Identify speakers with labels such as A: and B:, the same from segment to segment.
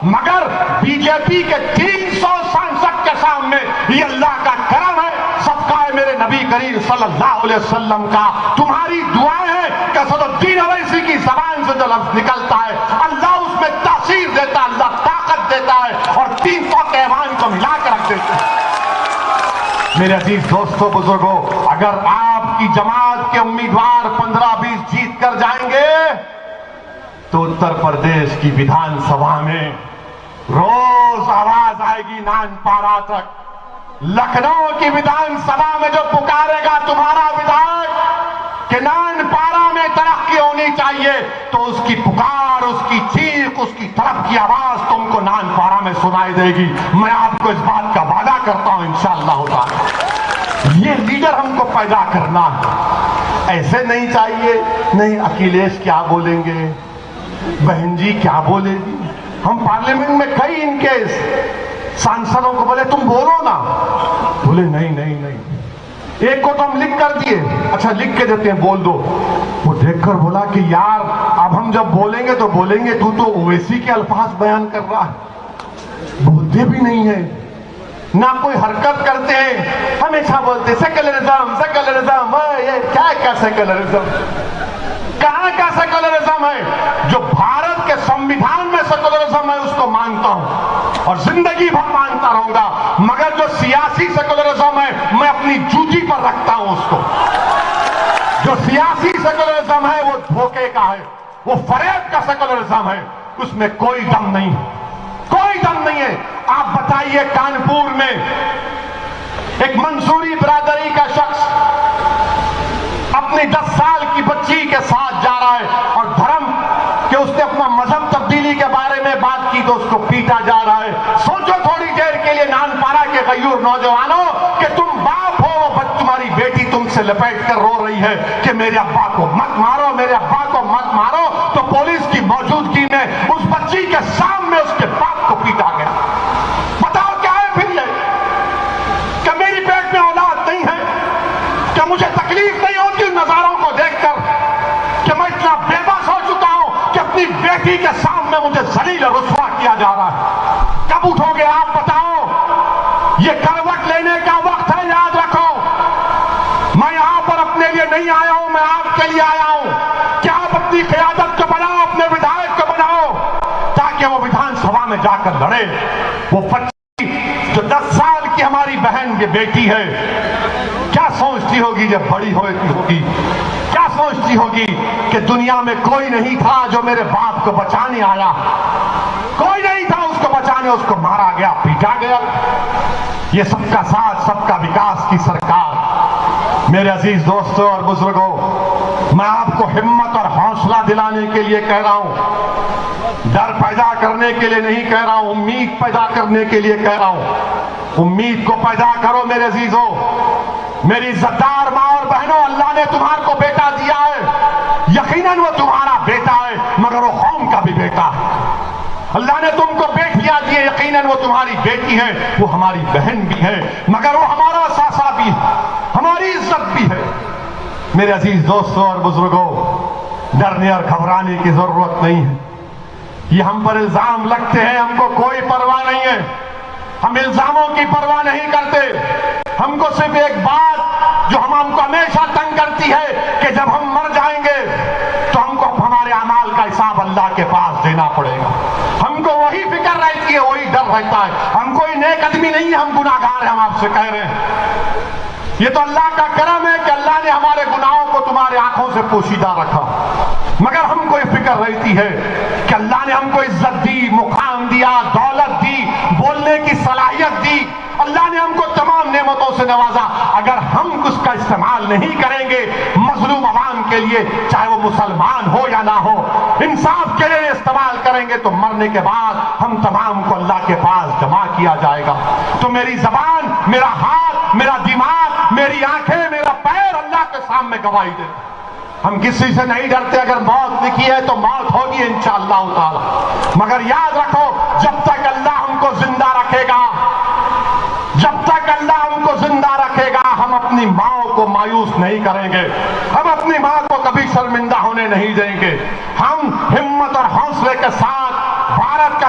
A: مگر B J پی کے 300 سانسد کے سامنے یہ اللہ کا کرم ہے، صدقہ میرے نبی کریم صلی اللہ علیہ وسلم کا، تمہاری دعائیں ہیں کہ اسد الدین اویسی کی زبان سے جو لفظ نکلتا ہے اللہ اس میں تاثیر دیتا ہے، اللہ طاقت دیتا ہے اور 300 کے ایوان کو ملا کر رکھ دیتا ہے۔ میرے عزیز دوستو بزرگوں، اگر آپ کی جماعت کے امیدوار 15-20 جیت کر جائیں گے تو اتر پردیش کی ویدھان سبھا میں روز آواز آئے گی نان پارا تک۔ لکھنؤ کی ویدھان سبھا میں جو پکارے گا تمہارا ودھائک کہ نان پارا میں ترقی ہونی چاہیے، تو اس کی پکار، اس کی چیخ، اس کی طرف کی آواز تم کو نان پارا میں سنائی دے گی۔ میں آپ کو اس بات کا وعدہ کرتا ہوں انشاءاللہ تعالی۔ یہ لیڈر ہم کو پیدا کرنا ہے، ایسے نہیں چاہیے نہیں اکھلیش کیا بولیں گے، بہن جی کیا بولے گی۔ ہم پارلیمنٹ میں کئی ان کے سانسدوں کو بولے تم بولو نا، بولے نہیں، ایک کو تو ہم لکھ کر دیے، اچھا لکھ کے دیتے ہیں بول دو۔ وہ دیکھ کر بولا کہ یار اب ہم جب بولیں گے تو بولیں گے، تو اویسی کے الفاظ بیان کر رہا ہے، بولتے بھی نہیں ہے نہ کوئی حرکت کرتے ہیں، ہمیشہ بولتے سیکولرزم، یہ کیا سیکولرزم، کہاں کا سیکولرزم ہے؟ جو بھارت کے سمویدھان میں سیکولرزم ہے اس کو مانتا ہوں اور زندگی بھر مانتا رہوں گا، مگر جو سیاسی سیکولرزم ہے میں اپنی جوتی پر رکھتا ہوں اس کو۔ جو سیاسی سیکولرزم ہے وہ دھوکے کا ہے، وہ فریب کا سیکولرزم ہے، اس میں کوئی دم نہیں، کوئی دم نہیں ہے۔ آپ بتائیے کانپور میں ایک منصوری برادری کا شخص اپنی 10 سال کی بچی کے ساتھ جا رہا ہے اور دھرم کہ اس نے اپنا مذہب تبدیلی کے بارے میں بات کی تو اس کو پیٹا جا رہا ہے۔ سوچو تھوڑی دیر کے لیے نان پارا کے غیور نوجوانوں کہ تم باپ ہو، تمہاری بیٹی تم سے لپیٹ کر رو رہی ہے کہ میرے ابا کو مت مارو، میرے ابا کو مت مارو، تو پولیس کی موجودگی میں اس بچی کے سامنے اس کے باپ کو پیٹا گیا۔ بتاؤ کیا ہے پھر یہ؟ کہ میری پیٹ میں اولاد نہیں ہے، کہ مجھے تکلیف نہیں ہوتی ان نظاروں کو دیکھ کر، کہ میں اتنا بے بس ہو چکا ہوں کہ اپنی بیٹی کے سامنے مجھے ذلیل اور رسوا کیا جا رہا ہے۔ کب اٹھو گے آپ بتاؤ؟ یہ کروٹ لینے کا وقت ہے، یاد رکھو۔ میں یہاں پر اپنے لیے نہیں آیا ہوں، میں آپ کے لیے آیا ہوں کہ آپ اپنی قیادت کو بناؤ، اپنے ودھائک کو بناؤ تاکہ وہ ویدھان سبھا میں جا کر لڑے۔ وہ بچی جو 10 سال کی ہماری بہن کی بیٹی ہے، کیا سوچتی ہوگی جب بڑی ہوگی، کیا سوچتی ہوگی کہ دنیا میں کوئی نہیں تھا جو میرے باپ کو بچانے آیا، کوئی نہیں تھا اس کو بچانے، اس کو مارا گیا، پیٹا گیا۔ یہ سب کا ساتھ، سب کا وکاس کی سرکار۔ میرے عزیز دوستوں اور بزرگوں، میں آپ کو ہمت اور حوصلہ دلانے کے لیے کہہ رہا ہوں، ڈر پیدا کرنے کے لیے نہیں کہہ رہا ہوں، امید پیدا کرنے کے لیے کہہ رہا ہوں۔ امید کو پیدا کرو میرے عزیزوں، میری عزتدار ماں اور بہنوں، اللہ نے تمہارے کو بیٹا دیا ہے، یقیناً وہ تمہارا بیٹا ہے مگر وہ قوم کا بھی بیٹا ہے۔ اللہ نے تم کو بیٹیاں دی، یقیناً وہ تمہاری بیٹی ہے، وہ ہماری بہن بھی ہے، مگر وہ ہمارا ساسا بھی ہے، ہماری عزت بھی ہے۔ میرے عزیز دوستوں اور بزرگوں، ڈرنے اور گھبرانے کی ضرورت نہیں ہے۔ یہ ہم پر الزام لگتے ہیں، ہم کو کوئی پرواہ نہیں ہے، ہم الزاموں کی پرواہ نہیں کرتے۔ ہم کو صرف ایک بات جو ہم کو ہمیشہ تنگ کرتی ہے کہ جب ہم مر جائیں گے تو ہم کو ہمارے اعمال کا حساب اللہ کے پاس دینا پڑے گا۔ ہم کو وہی فکر رہتی ہے، وہی ڈر رہتا ہے۔ ہم کوئی نیک آدمی نہیں ہے، ہم گناہگار ہیں، ہم آپ سے کہہ رہے ہیں۔ یہ تو اللہ کا کرم ہے کہ اللہ نے ہمارے گناہوں کو تمہارے آنکھوں سے پوشیدہ رکھا، مگر ہم کو یہ فکر رہتی ہے کہ اللہ نے ہم کو عزت دی، مقام دیا، دولت دی، بولنے کی صلاحیت دی، اللہ نے ہم کو تمام نعمتوں سے نوازا، اگر ہم اس کا استعمال نہیں کریں گے مظلوم عوام کے لیے، چاہے وہ مسلمان ہو یا نہ ہو، انصاف کے لیے استعمال کریں گے تو مرنے کے بعد ہم تمام کو اللہ کے پاس جمع کیا جائے گا۔ تو میری زبان، میرا ہاتھ، میرا دماغ، میری آنکھیں، میرا پیر اللہ کے سامنے گواہی دے۔ ہم کسی سے نہیں ڈرتے، اگر موت لکھی ہے تو موت ہوگی انشاءاللہ تعالی، مگر یاد رکھو جب تک اللہ ہم کو زندہ رکھے گا، جب تک اللہ ہم کو زندہ رکھے گا، ہم اپنی ماں کو مایوس نہیں کریں گے، ہم اپنی ماں کو کبھی شرمندہ ہونے نہیں دیں گے۔ ہم ہمت اور حوصلے کے ساتھ بھارت کا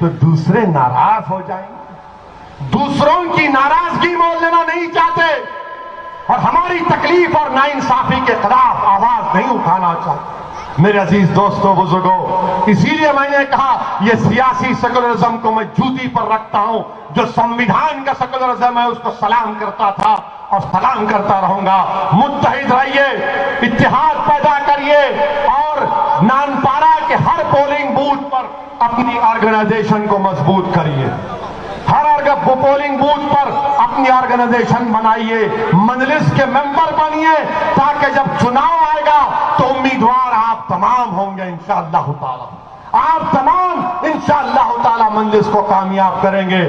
A: تو دوسرے ناراض ہو جائیں گے. دوسروں کی ناراضگی مول لینا نہیں چاہتے اور ہماری تکلیف اور ناانصافی کے خلاف آواز نہیں اٹھانا چاہتے. میرے عزیز دوستوں بزرگوں، اسی لیے میں نے کہا یہ سیاسی سیکولرزم کو میں جوتی پر رکھتا ہوں. جو سنویدھان کا سیکولرزم ہے اس کو سلام کرتا تھا اور سلام کرتا رہوں گا. متحد رہیے، اتحاد پیدا کریے اور نانپارہ کے ہر پولنگ بوتھ پر اپنی آرگنائزیشن کو مضبوط کریے. ہر پولنگ بوتھ پر اپنی آرگنائزیشن بنائیے، مجلس کے ممبر بنیے، تاکہ جب چناؤ آئے گا تو امیدوار آپ تمام ہوں گے انشاءاللہ تعالی. آپ تمام انشاءاللہ تعالی مجلس کو کامیاب کریں گے.